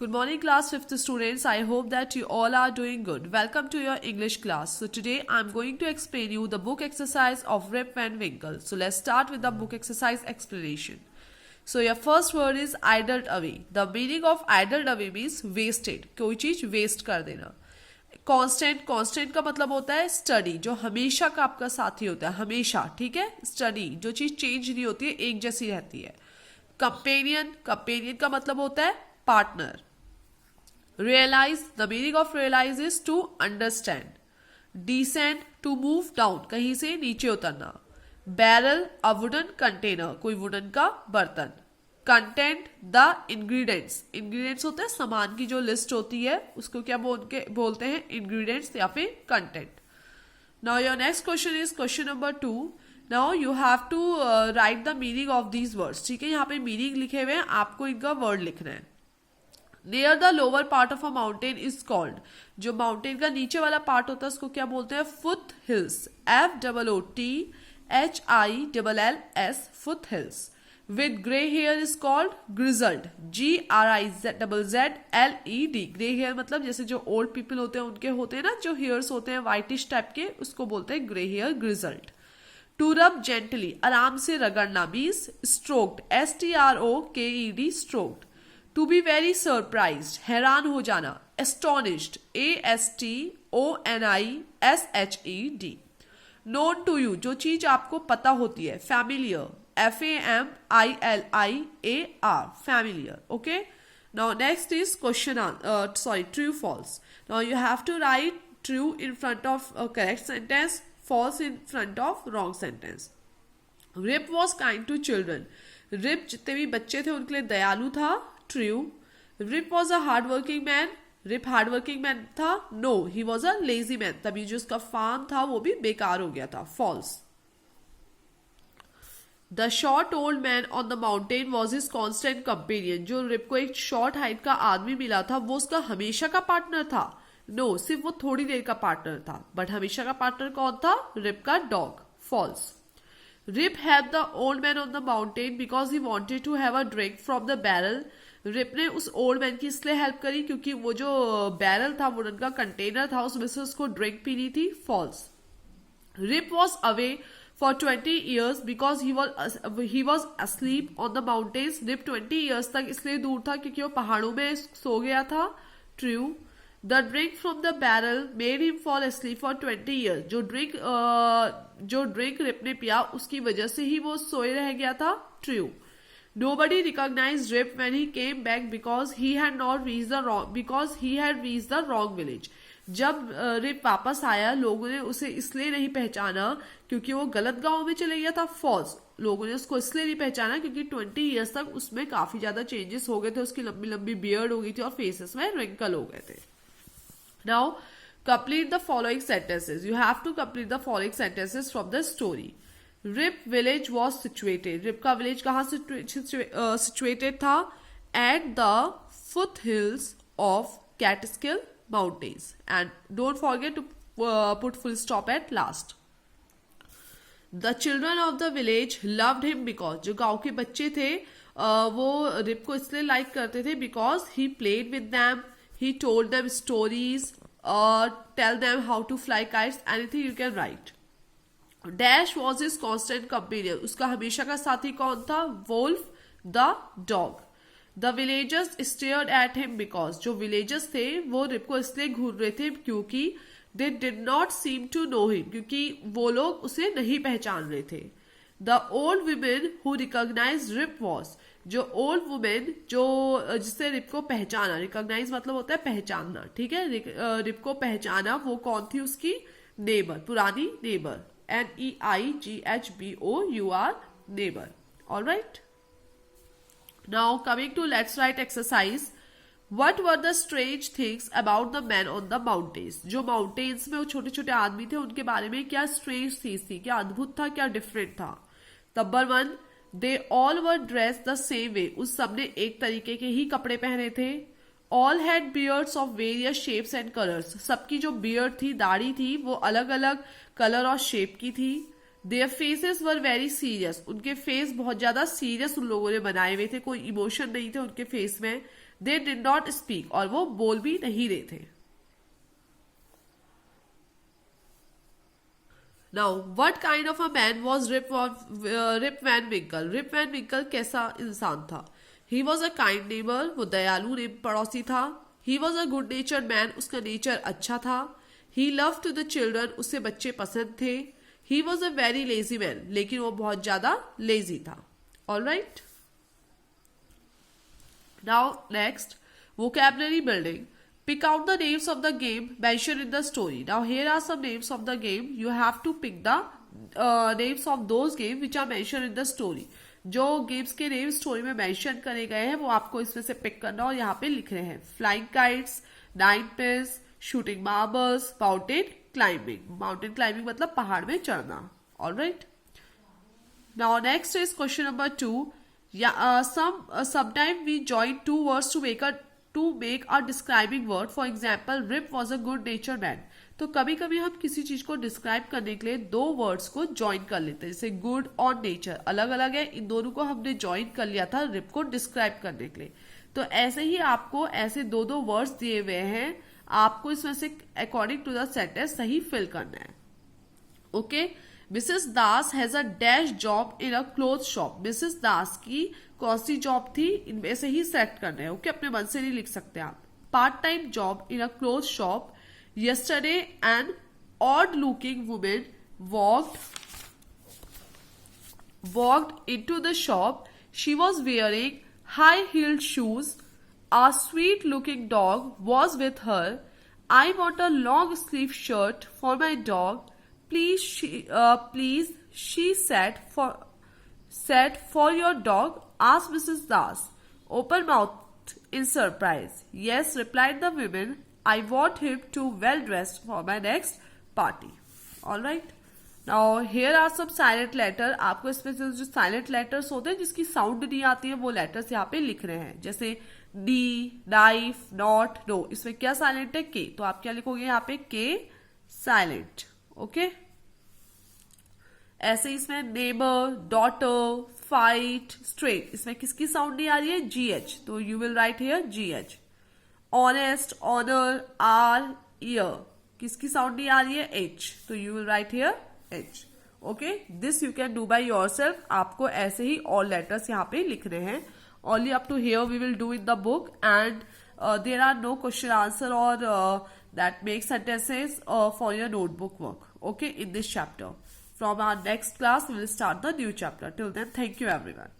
Good morning class 5th students. I hope that you all are doing good. Welcome to your English class. So today I am going to explain you the book exercise of Rip Van Winkle. So let's start with the book exercise explanation. So your first word is idled away. The meaning of idled away means wasted. कोई चीज waste कर देना. Constant का मतलब होता है study, जो हमेशा का आपका साथी होता है, हमेशा, ठीक है. स्टडी जो चीज चेंज नहीं होती है, एक जैसी रहती है. कंपेनियन का मतलब होता है partner. Realize, the meaning of realize is to understand. Descend, to move down, कहीं से नीचे उतरना. Barrel, a wooden container, कोई वुडन का बर्तन. Content, the ingredients होते हैं सामान की जो लिस्ट होती है, उसको क्या बोलते हैं, ingredients या फिर content. Now your next question is question number 2. Now you have to write the meaning of these words. ठीक है, यहाँ पे meaning लिखे हुए हैं, आपको इनका word लिखना है. Near the lower part of a mountain is called, जो माउंटेन का नीचे वाला पार्ट होता है उसको क्या बोलते हैं, foothills. FOOTHILLS, foothills. With grey hair is called grizzled. GRIZZLED. Grey hair मतलब जैसे जो ओल्ड पीपल होते हैं उनके होते हैं ना, जो हेयर्स होते हैं वाइटिश टाइप के, उसको बोलते हैं grey hair, grizzled. To rub gently, आराम से रगड़ना means stroked. STROKED, stroked. To be very surprised, हैरान हो जाना. Astonished, ASTONISHED. Known to you, जो चीज आपको पता होती है. Familiar, FAMILIAR, familiar. Okay. Now next is true false. Now you have to write true in front of a correct sentence, false in front of wrong sentence. Rip was kind to children. Rip जितने भी बच्चे थे उनके लिए दयालु था. True. Rip was a hardworking man. Rip hardworking man था. No, he was a lazy man. तभी जो उसका फार्म था वो भी बेकार हो गया था. False. The short old man on the mountain was his constant companion. जो रिप को एक शॉर्ट हाइट का आदमी मिला था वो उसका हमेशा का पार्टनर था. No, सिर्फ वो थोड़ी देर का पार्टनर था. बट हमेशा का पार्टनर कौन था, रिप का dog. False. Rip helped the old man on the mountain because he wanted to have a drink from the barrel. Rip ने उस ओल्ड मैन की इसलिए हेल्प करी क्योंकि वो जो बैरल था, वुडन का कंटेनर था, उसमें से उसको ड्रिंक पीनी थी. Falls. Rip was away for 20 years because he was asleep on the mountains. Rip 20 years तक इसलिए दूर था क्योंकि वो पहाड़ों में सो गया था. True. The drink from the barrel made him fall asleep for 20 years. जो ड्रिंक रिप ने पिया उसकी वजह से ही वो सोए रह गया था. True. Nobody recognized Rip when he came back because he had reached the wrong village. जब रिप वापस आया लोगों ने उसे इसलिए नहीं पहचाना क्योंकि वो गलत गांव में चले गया था. फॉल्स. लोगों ने उसको इसलिए नहीं पहचाना क्योंकि 20 years तक उसमें काफी ज्यादा चेंजेस हो गए थे. उसकी लंबी लंबी बियर्ड हो गई थी और फेसेस में रिंकल हो गए थे. Now complete the following sentences. You have to complete the following sentences from the story. Rip village was situated. Rip का विलेज कहाँ situated था? At the foothills of Catskill Mountains. And don't forget to put full stop at last. The children of the village loved him because, जो गांव के बच्चे थे वो rib को इसलिए लाइक करते थे because he played with them, he told them stories, tell them how to fly kites, anything you can write. Dash was his constant companion. उसका हमेशा का साथी कौन था? Wolf the dog. The villagers stared at him because, जो villagers थे वो rib को इसलिए घूर रहे थे क्योंकि they did not seem to know him, क्योंकि वो लोग उसे नहीं पहचान रहे थे. The old woman who recognized Rip was, जो old woman जो जिससे रिप को पहचाना, recognize मतलब होता है पहचानना, ठीक है. रिप को पहचाना वो कौन थी? उसकी नेबर, पुरानी neighbour. NEIGHBOUR, neighbor. All right. Now coming to let's write exercise. What were the strange things about the man on the mountains? जो mountains में वो छोटे छोटे आदमी थे उनके बारे में क्या strange चीज थी, क्या अद्भुत था, क्या different था? Number 1, they all were dressed the same way. उस सबने एक तरीके के ही कपड़े पहने थे. All had beards of various shapes and colors. सबकी जो beard थी, दाढ़ी थी, वो अलग अलग कलर और शेप की थी. Their faces were very serious. उनके फेस बहुत ज्यादा सीरियस उन लोगों ने बनाए हुए थे, कोई इमोशन नहीं थे उनके फेस में. दे डिड नॉट स्पीक, और वो बोल भी नहीं रहे थे. Now, what kind of a man was Rip Van Winkle? Rip Van Winkle कैसा इंसान था? He was a kind neighbor, वो दयालु पड़ोसी था. He was a good natured man, उसका नेचर अच्छा था. He loved to the children, उसे बच्चे पसंद थे. He was a very lazy man, लेकिन वो बहुत ज़्यादा lazy था. Alright? Now, next, vocabulary building. Pick out the names of the game mentioned in the story. Now here are some names of the game. You have to pick the names of those games which are mentioned in the story. जो games के name story में mention करे गए हैं वो आपको इसमें से पिक करना और यहाँ पे लिख रहे हैं. Flying kites, 9 pins, shooting marbles, mountain climbing. Mountain climbing मतलब पहाड़ में चढ़ना. Alright. Now next is question number 2. Sometime we join two words to make a describing word. For example, Rip was a good natured man. तो कभी कभी हम किसी चीज को डिस्क्राइब करने के लिए दो वर्ड्स को ज्वाइन कर लेते हैं. जैसे गुड और नेचर अलग अलग है, इन दोनों को हमने ज्वाइन कर लिया था रिप को डिस्क्राइब करने के लिए. तो ऐसे ही आपको ऐसे दो दो वर्ड्स दिए हुए हैं, आपको इसमें से अकॉर्डिंग टू द सेंटेंस सही फिल करना है. Okay. Mrs Das has a dash job in a cloth shop. Mrs Das की कौन सी जॉब थी, इनमें से ही सेलेक्ट करना है. ओके. अपने मन से नहीं लिख सकते आप. Part time job in a cloth shop. Yesterday an odd looking woman walked into the shop. She was wearing high heeled shoes. A sweet looking dog was with her. I want a long sleeve shirt for my dog. Please, she said, for your dog? Asked Mrs. Das, open mouthed in surprise. Yes, replied the woman. I want him to well dressed for my next party. All right. Now here are some silent letter. आपको इसमें से जो silent letters होते हैं जिसकी sound नहीं आती है वो letters यहाँ पे लिख रहे हैं. जैसे D, knife, not, no. इसमें क्या silent है? K. तो आप क्या लिखोगे यहाँ पे? K silent. Okay. ऐसे इसमें neighbor, daughter, fight, straight. इसमें किसकी sound नहीं आ रही है? GH. तो you will write here GH. Honest, honor, R, ear. किसकी साउंड नहीं आ रही है? H. तो you will write here H. Okay. This you can do by yourself. आपको ऐसे ही all letters यहाँ पे लिखने हैं. Only up to here we will do in the book, and there are no question answer or that make sentences for your notebook work. Okay, in this chapter. From our next class we will start the new chapter. Till then, thank you everyone.